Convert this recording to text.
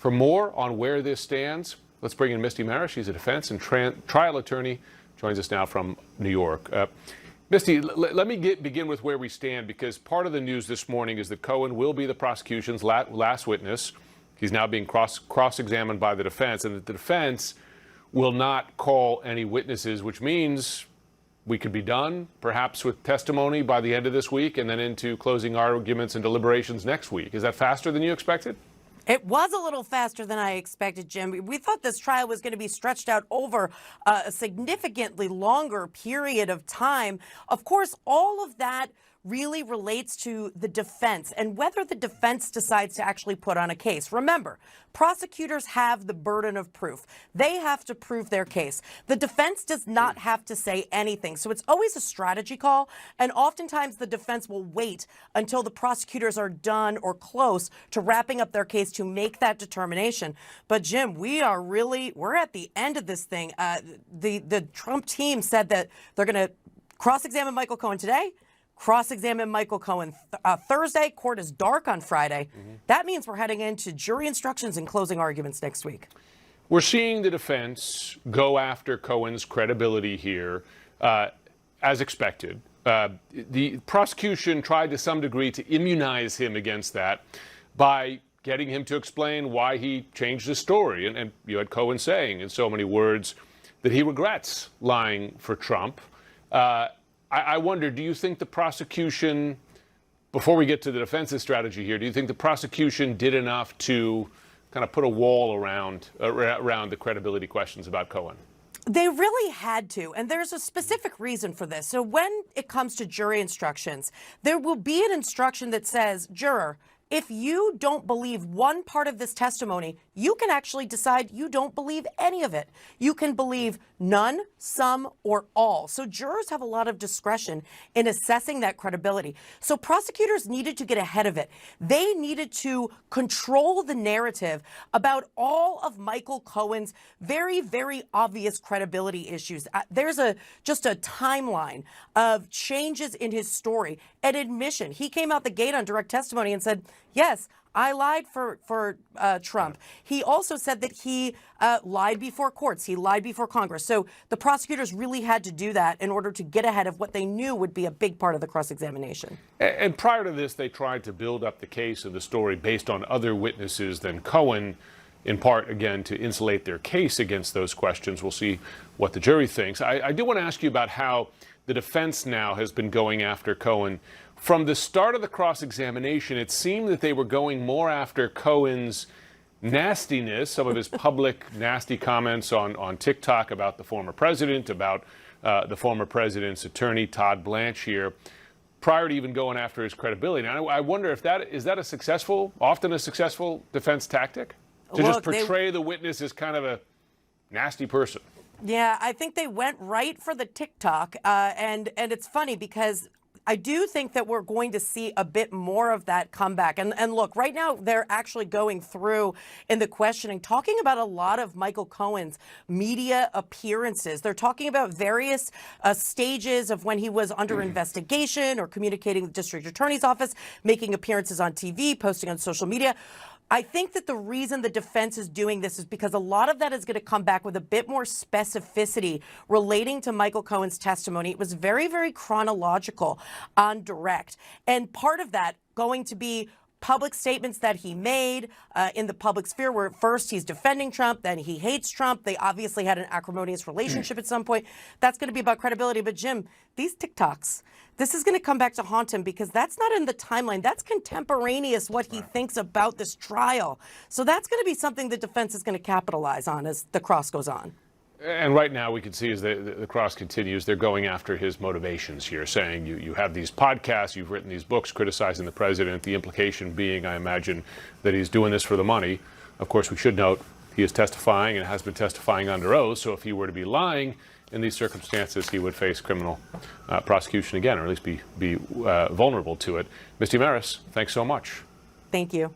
For more on where this stands, let's bring in Misty Marris. She's a defense and trial attorney, joins us now from New York. Misty, let me begin with where we stand, because part of the news this morning is that Cohen will be the prosecution's last witness. He's now being cross-examined by the defense, and that the defense will not call any witnesses, which means we could be done, perhaps with testimony by the end of this week and then into closing arguments and deliberations next week. Is that faster than you expected? It was a little faster than I expected, Jim. We thought this trial was going to be stretched out over a significantly longer period of time. Of course, all of that really relates to the defense and whether the defense decides to actually put on a case. Remember, prosecutors have the burden of proof. They have to prove their case. The defense does not have to say anything. So it's always a strategy call. And oftentimes the defense will wait until the prosecutors are done or close to wrapping up their case to make that determination. But Jim, we're at the end of this thing. The Trump team said that they're going to cross-examine Michael Cohen today, cross-examine Michael Cohen Thursday. Court is dark on Friday. That means we're heading into jury instructions and closing arguments next week. We're seeing the defense go after Cohen's credibility here, as expected. The prosecution tried to some degree to immunize him against that by getting him to explain why he changed his story. And you had Cohen saying in so many words that he regrets lying for Trump. I wonder, do you think the prosecution, before we get to the defense's strategy here, do you think the prosecution did enough to kind of put a wall around the credibility questions about Cohen? They really had to, and there's a specific reason for this. So when it comes to jury instructions, there will be an instruction that says, juror, if you don't believe one part of this testimony, you can actually decide you don't believe any of it. You can believe none, some, or all. So jurors have a lot of discretion in assessing that credibility. So prosecutors needed to get ahead of it. They needed to control the narrative about all of Michael Cohen's very, very obvious credibility issues. There's just a timeline of changes in his story. An admission. He came out the gate on direct testimony and said, yes, I lied for Trump. He also said that he lied before courts. He lied before Congress. So the prosecutors really had to do that in order to get ahead of what they knew would be a big part of the cross-examination. And prior to this, they tried to build up the case and the story based on other witnesses than Cohen, in part, again, to insulate their case against those questions. We'll see what the jury thinks. I do want to ask you about how the defense now has been going after Cohen. From the start of the cross-examination, it seemed that they were going more after Cohen's nastiness, some of his public nasty comments on TikTok about the former president, about the former president's attorney, Todd Blanche here, prior to even going after his credibility. Now, I wonder if often a successful defense tactic, to just portray the witness as kind of a nasty person. Yeah, I think they went right for the TikTok, and it's funny because I do think that we're going to see a bit more of that comeback. And look, right now they're actually going through in the questioning, talking about a lot of Michael Cohen's media appearances. They're talking about various stages of when he was under investigation or communicating with the district attorney's office, making appearances on TV, posting on social media. I think that the reason the defense is doing this is because a lot of that is going to come back with a bit more specificity relating to Michael Cohen's testimony. It was very, very chronological on direct. And part of that going to be public statements that he made in the public sphere, where first he's defending Trump, then he hates Trump. They obviously had an acrimonious relationship at some point. That's going to be about credibility. But Jim, these TikToks, this is going to come back to haunt him because that's not in the timeline. That's contemporaneous what he thinks about this trial. So that's going to be something the defense is going to capitalize on as the cross goes on. And right now we can see as the cross continues, they're going after his motivations here, saying you have these podcasts, you've written these books criticizing the president, the implication being, I imagine, that he's doing this for the money. Of course, we should note he is testifying and has been testifying under oath, so if he were to be lying in these circumstances, he would face criminal prosecution again, or at least be vulnerable to it. Misty Marris, thanks so much. Thank you.